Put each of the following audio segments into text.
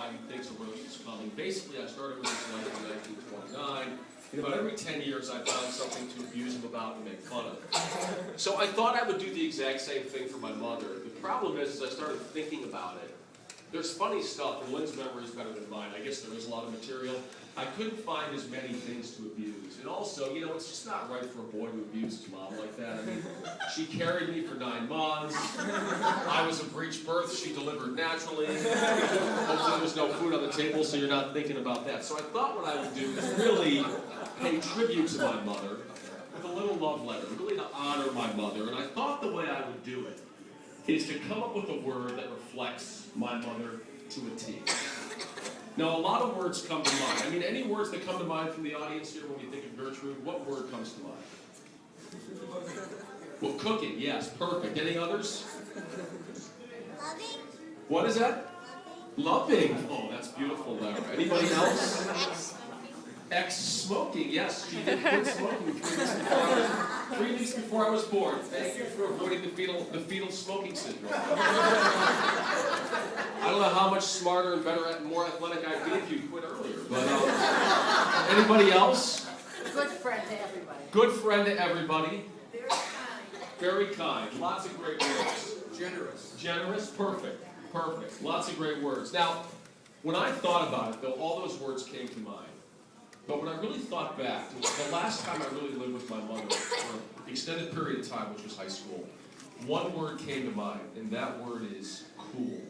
why he thinks a roast is coming. Basically, I started with this life in 1929. And about every 10 years, I found something to abuse him about and make fun of. So I thought I would do the exact same thing for my mother. The problem is, as I started thinking about it, there's funny stuff, and Lynn's memory is better than mine. I guess there is a lot of material. I couldn't find as many things to abuse. And also, you know, it's just not right for a boy to abuse his mom like that. I mean, she carried me for 9 months. I was a breech birth. She delivered naturally. Hopefully there's no food on the table, so you're not thinking about that. So I thought what I would do is really pay tribute to my mother with a little love letter, really to honor my mother. And I thought the way I would do it is to come up with a word that reflects my mother to a T. Now, a lot of words come to mind. I mean, any words that come to mind from the audience here when we think of Gertrude, what word comes to mind? Well, cooking, yes, perfect. Any others? Loving. What is that? Loving. Oh, that's beautiful, Lara. Anybody else? Ex-smoking, yes, she did quit smoking 3 weeks before I was born. Thank you for avoiding the fetal smoking syndrome. I don't know how much smarter and better and more athletic I'd be if you quit earlier. But anybody else? Good friend to everybody. Good friend to everybody. Very kind. Very kind. Lots of great words. Generous. Generous, perfect. Perfect. Lots of great words. Now, when I thought about it, though, all those words came to mind. But when I really thought back, to the last time I really lived with my mother for an extended period of time, which was high school, one word came to mind, and that word is cool.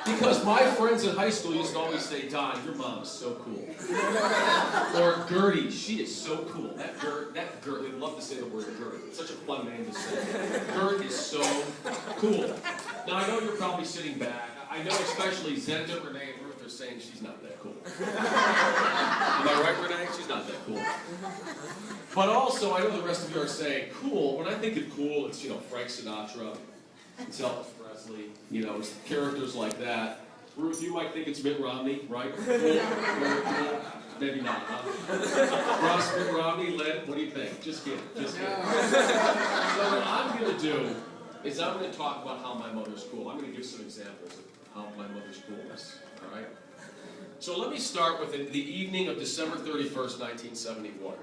Because my friends in high school used to always say, Don, your mom is so cool. Or Gertie, she is so cool. That Gert, they'd love to say the word Gert. It's such a fun name to say. Gert is so cool. Now, I know you're probably sitting back. I know especially Zenda, Renee, and Ruth are saying she's not that cool. Am I right, Renee? She's not that cool. But also, I know the rest of you are saying, cool. When I think of cool, it's, you know, Frank Sinatra, it's Elvis Presley, you know, it's characters like that. Ruth, you might think it's Mitt Romney, right? Cool. Maybe not, huh? Ross, Mitt Romney, Lynn, what do you think? Just kidding, just kidding. So what I'm going to do is I'm going to talk about how my mother's cool. I'm going to give some examples of how my mother's cool is, all right? So let me start with the evening of December 31st, 1971.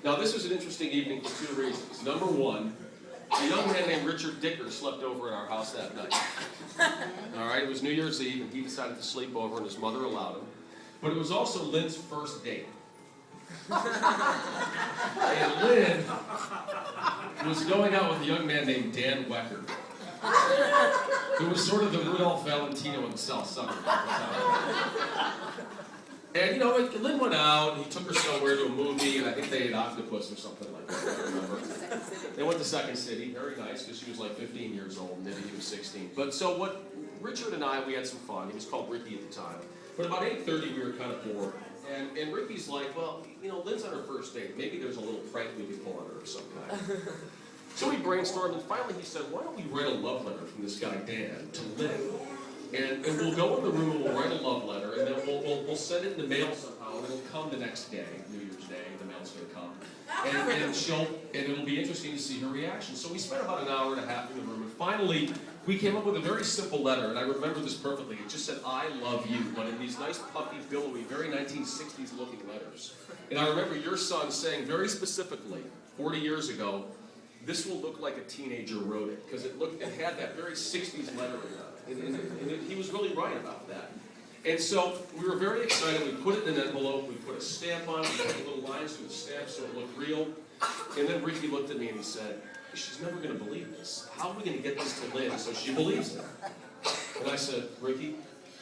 Now, this was an interesting evening for 2 reasons. Number one, a young man named Richard Dicker slept over at our house that night. All right, it was New Year's Eve, and he decided to sleep over, and his mother allowed him. But it was also Lynn's first date. And Lynn was going out with a young man named Dan Wecker, who was sort of the Rudolph Valentino of the South Suburbs at the time. And, you know, Lynn went out, and he took her somewhere to a movie, and I think they ate octopus or something like that, I don't remember. They went to Second City, very nice, because she was like 15 years old, and maybe he was 16. But so what, Richard and I, we had some fun. He was called Ricky at the time. But about 8:30, we were kind of bored. And Ricky's like, well, you know, Lynn's on her first date. Maybe there's a little prank we could pull on her of some kind. So we brainstormed, and finally he said, why don't we write a love letter from this guy, Dan, to Lynn? And we'll go in the room, and we'll write a love letter, and then we'll send it in the mail somehow, and it'll come the next day, New Year's Day, the mail's going to come. And it'll be interesting to see her reaction. So we spent about an hour and a half in the room, and finally, we came up with a very simple letter, and I remember this perfectly. It just said, I love you, but in these nice, puffy, billowy, very 1960s looking letters. And I remember your son saying very specifically, 40 years ago, this will look like a teenager wrote it, because it had that very 60s lettering on it. And he was really right about that. And so we were very excited. We put it in an envelope. We put a stamp on it. We put little lines to the stamp so it looked real. And then Ricky looked at me and he said, she's never going to believe this. How are we going to get this to Lynn so she believes it? And I said, Ricky,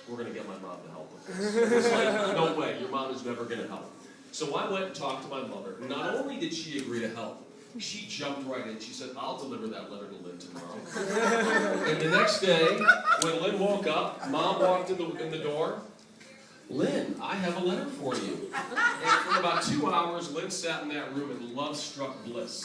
we're going to get my mom to help with this. It's like, no way, your mom is never going to help. So I went and talked to my mother. Not only did she agree to help, she jumped right in. She said, I'll deliver that letter to Lynn tomorrow. And the next day, when Lynn woke up, Mom walked in the door. Lynn, I have a letter for you. And for about 2 hours, Lynn sat in that room in love-struck bliss.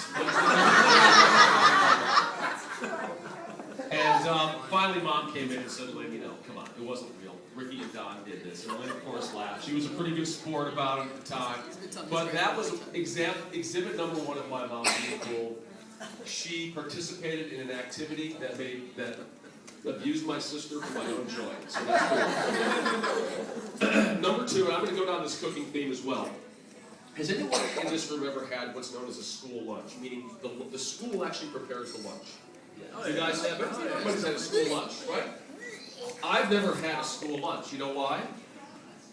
And finally, Mom came in and said, Lynn, you know, come on, it wasn't real. Ricky and Don did this. And Lynn, of course, laughed. She was a pretty good sport about it at the time. But that was exhibit number one of my mom's being cool. She participated in an activity that abused my sister for my own joy. So that's cool. Number two, and I'm going to go down this cooking theme as well. Has anyone in this room ever had what's known as a school lunch? Meaning the school actually prepares the lunch. You guys have? Everybody's had a school lunch, right? I've never had a school lunch. You know why?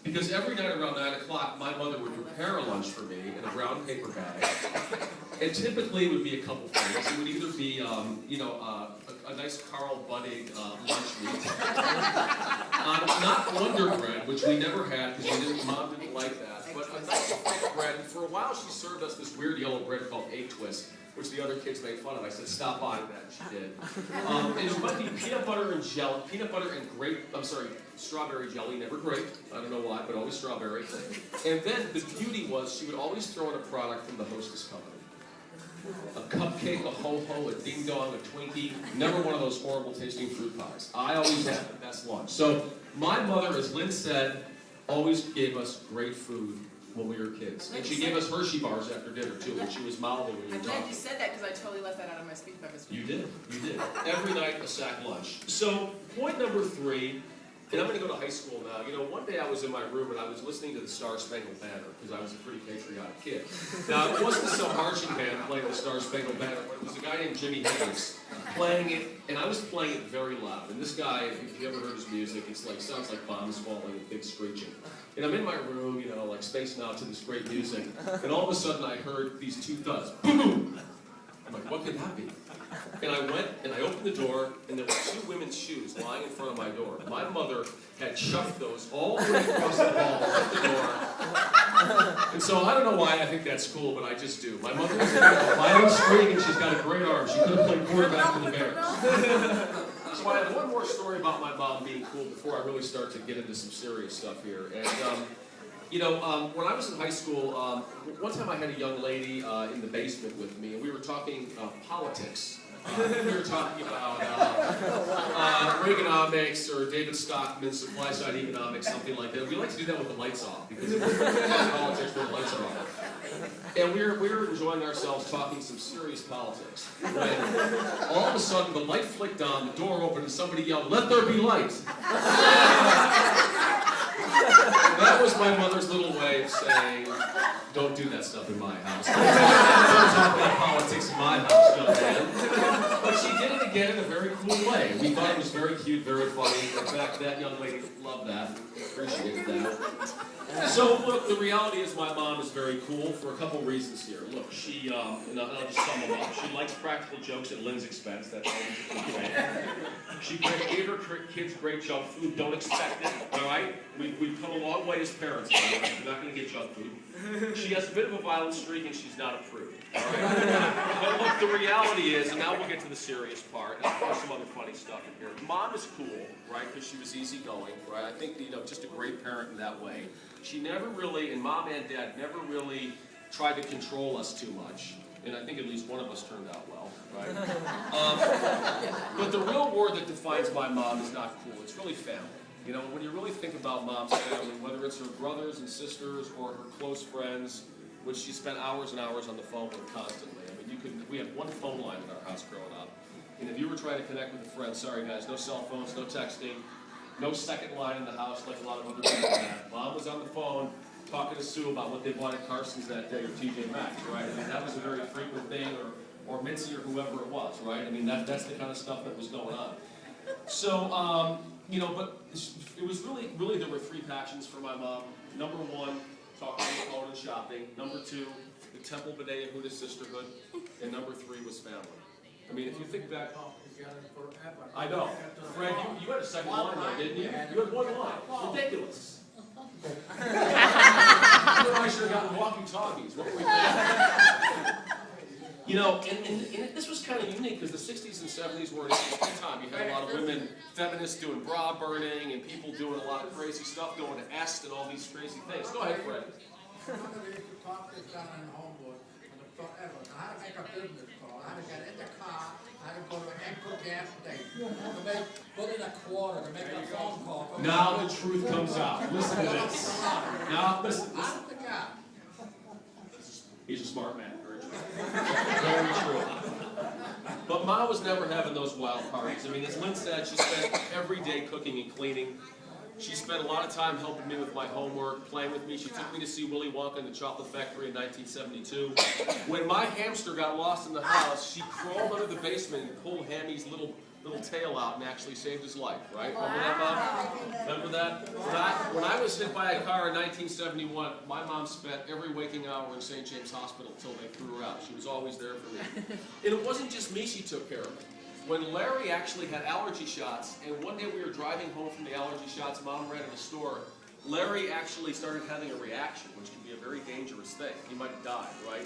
Because every night around 9 o'clock, my mother would prepare a lunch for me in a brown paper bag. And typically it would be a couple things. It would either be, a nice Carl Bunnig lunch meat. Not Wonder Bread, which we never had because Mom didn't like that. But a nice thick bread. And for a while she served us this weird yellow bread called egg twist, which the other kids made fun of. I said, stop buying that. And she did. And it might be peanut butter and strawberry jelly, never grape. I don't know why, but always strawberry. And then the beauty was she would always throw in a product from the Hostess Company. A cupcake, a ho-ho, a ding-dong, a Twinkie. Never one of those horrible tasting fruit pies. I always had the best lunch. So my mother, as Lynn said, always gave us great food when we were kids. And she gave us Hershey bars after dinner, too, when she was mouthing when you were I'm glad talking. you said that because I totally left that out of my speech by mistake. You did. Every night a sack lunch. So point number three, and I'm going to go to high school now. You know, one day I was in my room and I was listening to the Star Spangled Banner because I was a pretty patriotic kid. Now, it wasn't some marching band playing the Star Spangled Banner, but it was a guy named Jimmy Hayes playing it, and I was playing it very loud. And this guy, if you ever heard his music, it's like sounds like bombs falling and big screeching. And I'm in my room, you know, like spacing out to this great music, and all of a sudden I heard these two thuds. Boom! I'm like, what could that be? And I went and I opened the door, and there were two women's shoes lying in front of my door. My mother had chucked those all the way across the hall at the door. And so I don't know why I think that's cool, but I just do. My mother was a violent streak, and she's got a great arm. She could have played quarterback for the Bears. So I have one more story about my mom being cool before I really start to get into some serious stuff here. And when I was in high school, one time I had a young lady in the basement with me, and we were talking politics. We were talking about Reaganomics or David Stockman's supply side economics, something like that. We like to do that with the lights off because it's politics when the lights are off. And we were enjoying ourselves talking some serious politics. When all of a sudden the light flicked on, the door opened, and somebody yelled, "Let there be light!" That was my mother's little way of saying, don't do that stuff in my house. Don't talk about politics in my house, young man. But she did it again in a very cool way. We thought it was very cute, very funny. In fact, that young lady loved that, appreciated that. So, look, the reality is my mom is very cool for a couple reasons here. Look, she, and I'll just sum them up. She likes practical jokes at Lynn's expense. That's always a good thing. She gave her kids great junk food. Don't expect it, all right? We've come a long way as parents, by the way. You're not going to get junk food. She has a bit of a violent streak, and she's not a prude, all right? But look, the reality is, and now we'll get to the serious part, and of course some other funny stuff in here. Mom is cool, right, because she was easygoing, right? I think, just a great parent in that way. She never really, and Mom and Dad never really tried to control us too much. And I think at least one of us turned out well, right? But the real word that defines my mom is not cool. It's really family. You know, when you really think about Mom's family, whether it's her brothers and sisters or her close friends, which she spent hours and hours on the phone with constantly. I mean, we had one phone line in our house growing up. And if you were trying to connect with a friend, sorry guys, no cell phones, no texting, no second line in the house like a lot of other people had. Mom was on the phone talking to Sue about what they bought at Carson's that day, or TJ Maxx, right? I mean, that was a very frequent thing, or Mitzi, or whoever it was, right? I mean, that's the kind of stuff that was going on. So, but it was really there were three passions for my mom. Number one, talking on the phone and shopping. Number two, the Temple B'nai Yehuda sisterhood. And number three was family. I mean, if you think back, I know. Fred, you had a second line though, didn't you? You had one line. Ridiculous. I should have gotten walkie-talkies. What were we thinking? And this was kind of unique because the 60s and 70s were an interesting time. You had a lot of women, feminists doing bra burning and people doing a lot of crazy stuff, going to Est and all these crazy things. Go ahead, Fred. One of the issues talk this down in Homewood forever. How to make a business call, how to get in the car, how to go to an Anchor gas station, put in a quarter to make a phone call. Now the truth comes out. Listen to this. Now, listen. Honest to God. He's a smart man. Very true. Very true. But Ma was never having those wild parties. I mean, as Lynn said, she spent every day cooking and cleaning. She spent a lot of time helping me with my homework, playing with me. She took me to see Willy Wonka and the Chocolate Factory in 1972. When my hamster got lost in the house, she crawled under the basement and pulled Hammy's little tail out and actually saved his life, right? Remember that, Mom? Remember that? When I was hit by a car in 1971, my mom spent every waking hour in St. James Hospital until they threw her out. She was always there for me. And it wasn't just me she took care of. When Larry actually had allergy shots, and one day we were driving home from the allergy shots, Mom ran to the store, Larry actually started having a reaction, which can be a very dangerous thing. He might have died, right?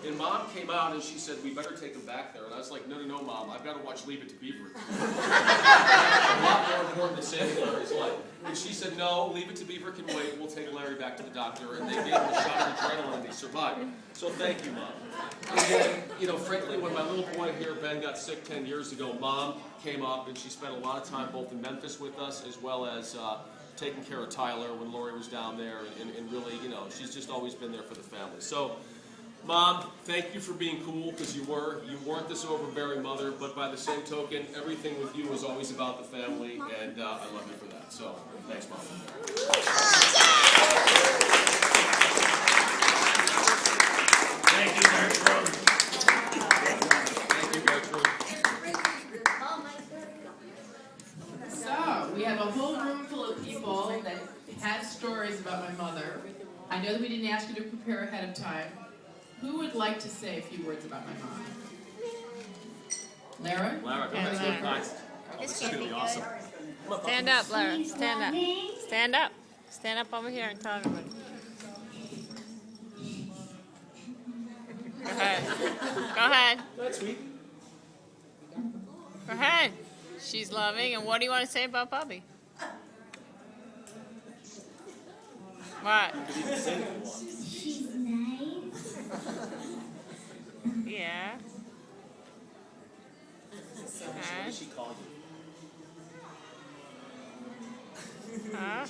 And Mom came out and she said, we better take him back there. And I was like, no, Mom, I've got to watch Leave It to Beaver. A lot more important than saving Larry's life. And she said, no, Leave It to Beaver can wait. We'll take Larry back to the doctor. And they gave him a shot of adrenaline and he survived. So thank you, Mom. And then, frankly, when my little boy here, Ben, got sick 10 years ago, Mom came up and she spent a lot of time both in Memphis with us as well as taking care of Tyler when Lori was down there, and really, she's just always been there for the family. So, Mom, thank you for being cool, because you weren't this overbearing mother, but by the same token, everything with you was always about the family, and I love you for that. So, thanks, Mom. Thank you, Gertrude. Thank you, Gertrude. So, we have a whole room full of people that had stories about my mother. I know that we didn't ask you to prepare ahead of time. Who would like to say a few words about my mom? Lara? Lara, go ahead. Nice. Oh, this is going to be awesome. Stand up, Lara. Stand up. Stand up. Stand up over here and tell everybody. Go ahead. Go ahead. That's sweet. Go ahead. She's loving. And what do you want to say about Bubby? What? She's nice. Yeah. What did she call you? Huh?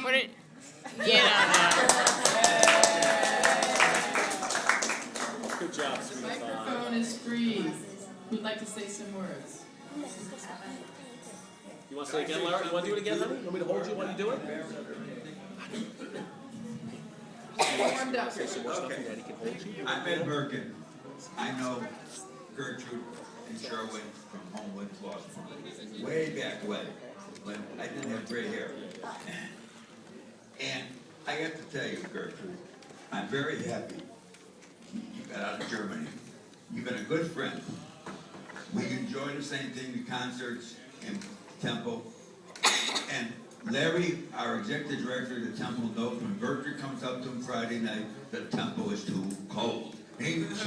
What did... Good job, The sweetie. microphone is free. Who'd like to say some words? You want to say it again, Lara? You want to do it again, honey? You want me to hold you while you do it? Warmed up. Say some more stuff and Daddy can hold you. I'm Ed Merkin. I know Gertrude and Sherwin from Homewood Floss Farm. Way back when I didn't have gray hair. And I have to tell you, Gertrude, I'm very happy you got out of Germany. You've been a good friend. We enjoy the same thing, the concerts in Temple. And Larry, our executive director of the Temple, knows when Gertrude comes up to him Friday night, the Temple is too cold. He was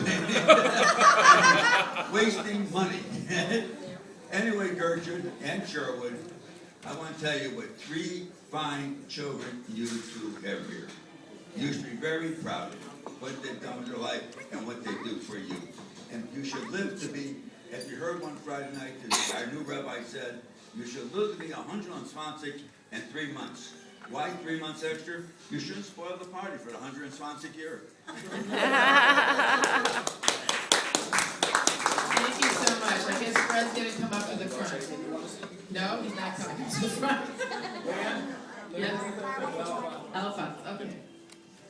wasting money. Anyway, Gertrude and Sherwood, I want to tell you what 3 fine children you two have here. You should be very proud of what they've done with their life and what they do for you. And you should live to be, as you heard one Friday night, our new rabbi said, you should live to be 120 in 3 months. Why 3 months extra? You shouldn't spoil the party for the 120th year. Thank you so much. I guess Fred's going to come up to the front. No, he's not coming to the front. Yes. Alphonse, okay.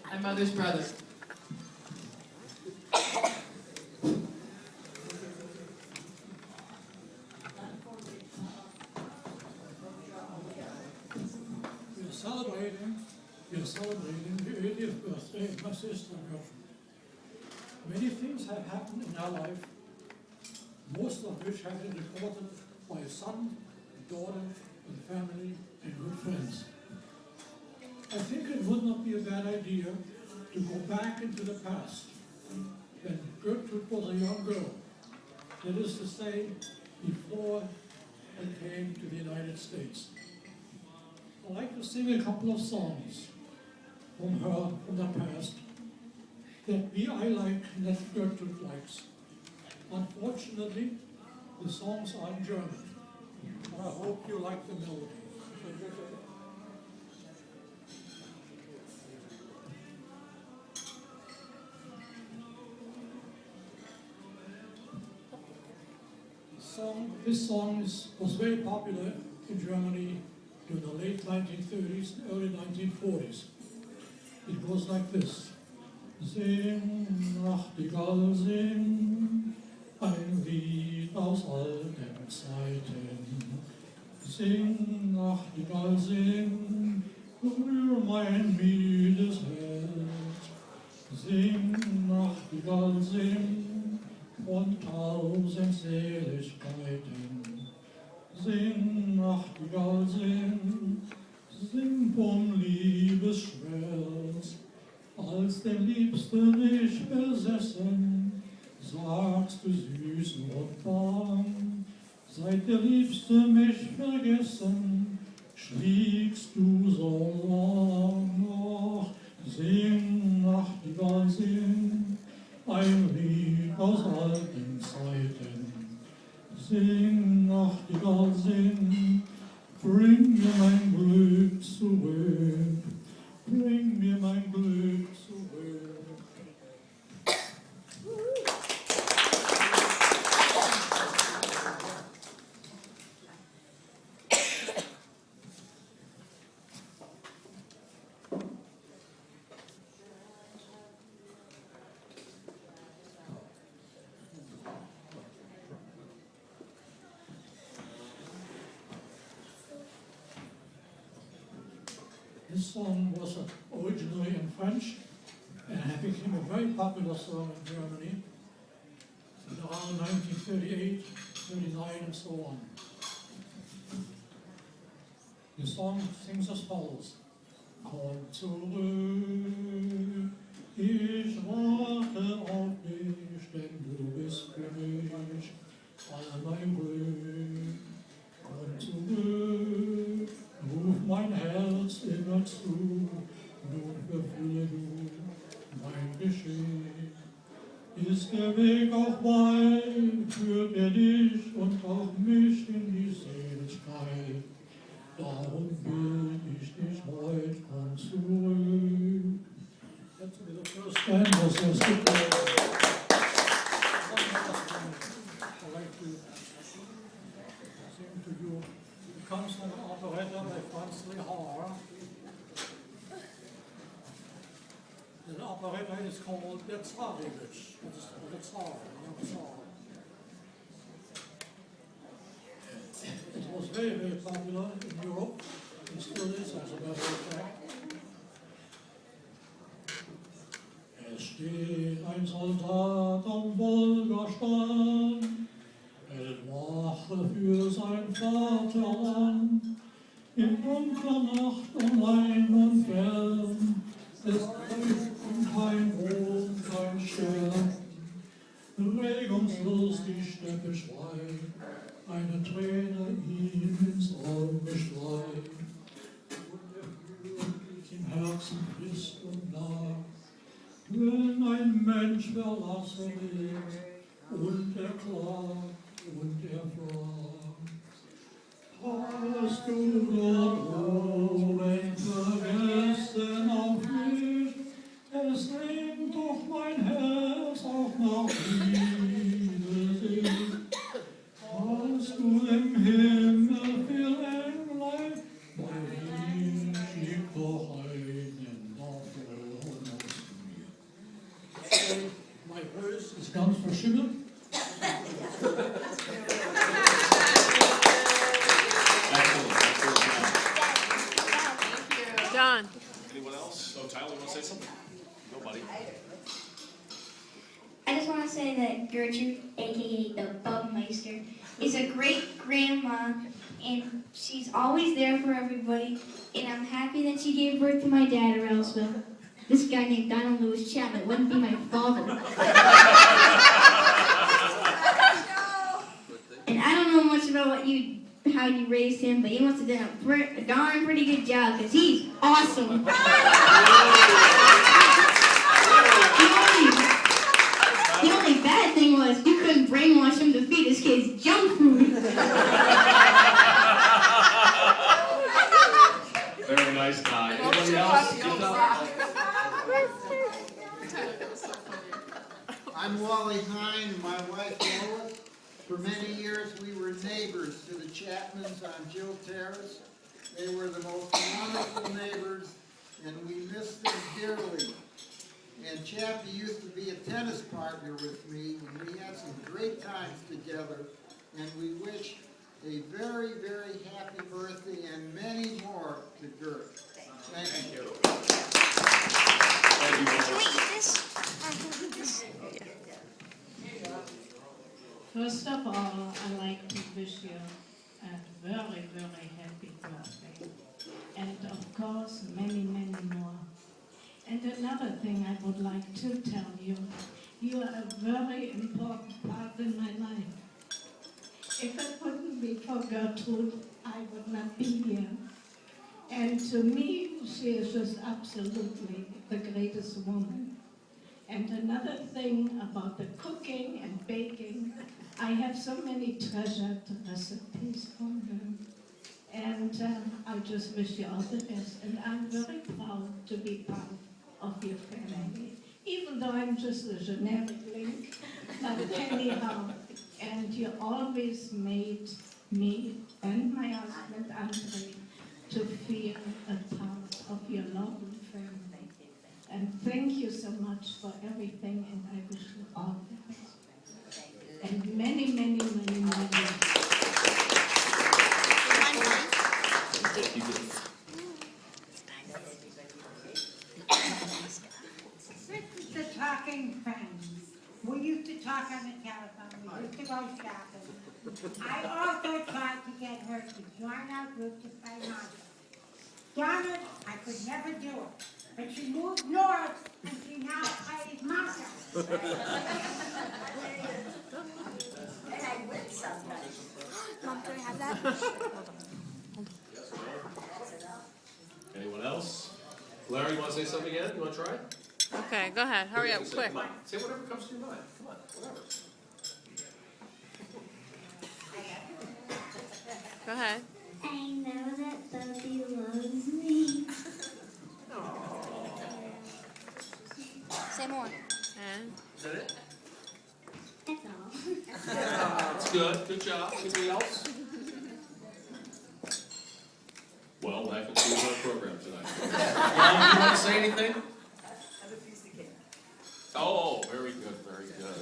My mother's brother. We're celebrating the 80th birthday of my sister, Gertrude. Many things have happened in our life, most of which have been recorded by a son, a daughter, a family, and good friends. I think it would not be a bad idea to go back into the past, when Gertrude was a young girl, that is to say, before I came to the United States. I'd like to sing a couple of songs from her, from the past, that I like and that Gertrude likes. Unfortunately, the songs are in German, but I hope you like the melody. This song was very popular in Germany during the late 1930s and early 1940s. It goes like this. Sing, Nachtigall, sing, ein Lied aus alten Zeiten. Sing, Nachtigall, sing, für mein müdes Herz. Sing, Nachtigall, sing, von tausend Seligkeiten. Sing, Nachtigall, sing, sing vom Liebesschmerz. Als der Liebste dich besessen, sagst du süß und warm. Seit der Liebste mich vergessen, schwiegst du so lang noch. Sing, Nachtigall, sing, ein Lied aus alten Zeiten. Sing, Nachtigall, sing, bring mir mein Glück zurück. Bring mir mein Glück zurück. This song was originally in French and it became a very popular song in Germany in around 1938, 39 and so on. The song sings as follows. Komm zurück, ich warte auf dich, denn du bist für mich all mein Glück. Komm zurück, ruf mein Herz immer zu, nun erfülle du mein Geschick. Ist der Weg auch weit, führt er dich und auch mich in die Seligkeit. Darum will ich dich heut, komm zurück. That's the first time was just I like to sing to you. It comes from an operetta by Franz Lehar. The operetta is called Der Zarewitsch. The Tsar, the Tsar. It was very, very popular in Europe, and still is, as a matter of fact. Es steht ein Soldat am Wolgastrand, hält Wache für sein Vaterland. In dunkler Nacht allein und fern, es leuchtet kein Mond, kein Stern. Regungslos die Steppe schweigt, eine Träne ihm ins Auge schreit. Und fühlt im Herzen fest und nah, wenn ein Mensch verlassen ist, und er klagt und er fragt. Hast du dort oben vergessen auf mich? Es sehnt doch mein Herz auch nach Liebe. Hast du im Himmel viel Englein? Bei ihm schickt doch einen Nachfolger aus mir. My voice is ganz verschimmelt. John. Anyone else? Oh, Tyler, you want to say something? Nobody. I just want to say that Gertrude, aka the Bugmeister, is a great grandma, and she's always there for everybody. And I'm happy that she gave birth to my dad, or else this guy named Donald Lewis Chapman wouldn't be my father. And I don't know much about how you raised him, but he must have done a darn pretty good job, because he's awesome. The only bad thing was you couldn't brainwash him to feed his kids junk food. Very nice guy. Anybody else? Get up. I'm Wally Hine, my wife Lois. For many years, we were neighbors to the Chapmans on Jill Terrace. They were the most wonderful neighbors, and we miss them dearly. And Chappie used to be a tennis partner with me, and we had some great times together. And we wish a very, very happy birthday and many more to Gert. Thank you. Thank you, Can Will. we eat this? Can we eat this? First of all, I'd like to wish you a very, very happy birthday. And of course, many, many more. And another thing I would like to tell you, you are a very important part in my life. If it wouldn't be for Gertrude, I would not be here. And to me, she is just absolutely the greatest woman. And another thing about the cooking and baking, I have so many treasured recipes from her. And I just wish you all the best. And I'm very proud to be part of your family. Even though I'm just a generic link, but anyhow, and you always made me and my husband, Andre, to feel a part of your lovely family. And thank you so much for everything, and I wish you all the best. And many, many, many more years. Thank you, Will. The talking friends. We used to talk on the telephone. We used to go shopping. I also tried to get her to join our group to play Monster. Darn it, I could never do it. But she moved north and she now plays Monster. And I win sometimes. Mom, can I have that? Anyone else? Larry, you want to say something again? You want to try? Okay, go ahead. Hurry up, Say, quick. come on. Say whatever comes to your mind. Come on, whatever. Go ahead. I know that Bubby loves me. Say more. And Is that it? That's all. That's good. Good job. Anybody else? Well, that concludes our program tonight. Mom, you want to say anything? Oh, very good, very good.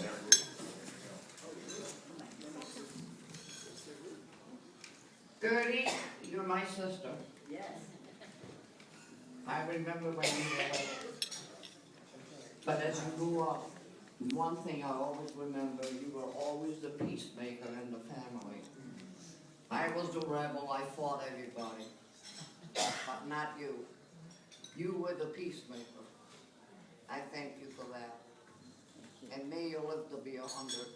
Gertie, you're my sister. Yes. I remember when you were little. But as you grew up, one thing I always remember, you were always the peacemaker in the family. I was the rebel, I fought everybody. But not you. You were the peacemaker. I thank you for that. And may you live to be 100.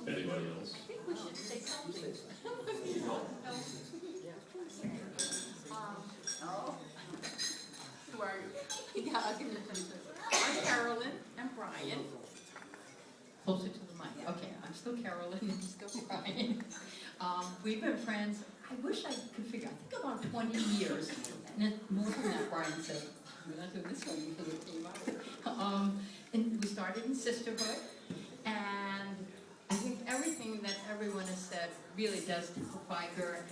Anybody else? Who are you? Yeah, I'll give you the picture. I'm Carolyn and Brian. Closer to the mic. Okay, I'm still Carolyn and still Brian. We've been friends, I wish I could figure, I think about 20 years. And more than that, Brian said, we're not doing this one because it came out. And we started in sisterhood. And I think everything that everyone has said really does typify her.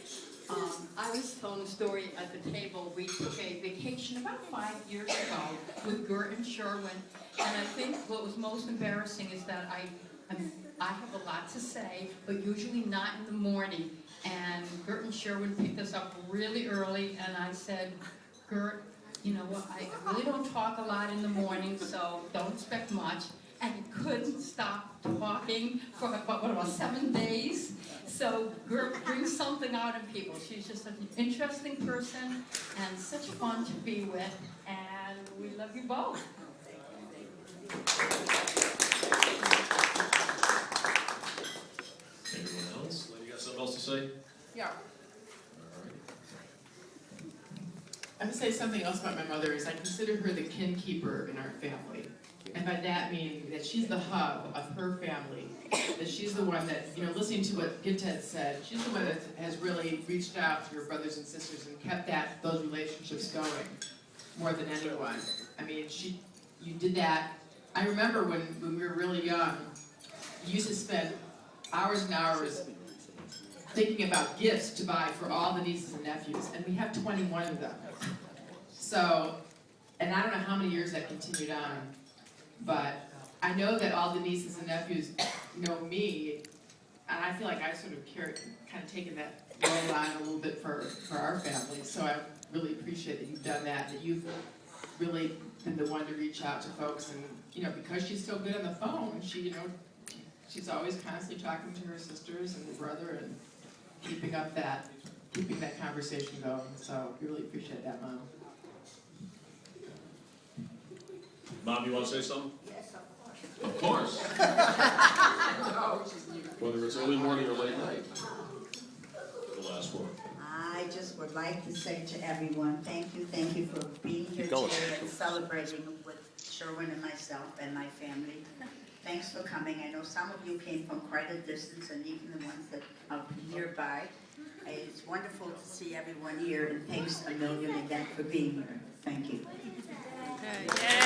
I was telling a story at the table. We took a vacation about 5 years ago with Gert and Sherwin, and I think what was most embarrassing is that I have a lot to say, but usually not in the morning. And Gert and Sherwin picked us up really early, and I said, Gert, you know what, I really don't talk a lot in the morning, so don't expect much. And he couldn't stop talking for about 7 days. So Gert brings something out in people. She's just such an interesting person and such fun to be with. And we love you both. Anyone else? You got something else to say? Yeah. All right. I'm going to say something else about my mother is I consider her the kin keeper in our family. And by that meaning that she's the hub of her family, that she's the one that, you know, listening to what Ginted said, she's the one that has really reached out to her brothers and sisters and kept those relationships going. more than anyone. I mean, you did that. I remember when we were really young, you used to spend hours and hours thinking about gifts to buy for all the nieces and nephews, and we have 21 of them. So, and I don't know how many years that continued on, but I know that all the nieces and nephews know me, and I feel like I sort of kind of taken that role on a little bit for our family. So I really appreciate that you've done that you've really been the one to reach out to folks. And, you know, because she's so good on the phone, she's always constantly talking to her sisters and her brother and keeping that conversation going. So we really appreciate that, Mom. Mom, you want to say something? Yes, Of course. Whether it's early morning or late night. The last word. I just would like to say to everyone, thank you for being here Going. today and celebrating with Sherwin and myself and my family. Thanks for coming. I know some of you came from quite a distance, and even the ones that are nearby. It's wonderful to see everyone here, and thanks a million again for being here. Thank you. Yay.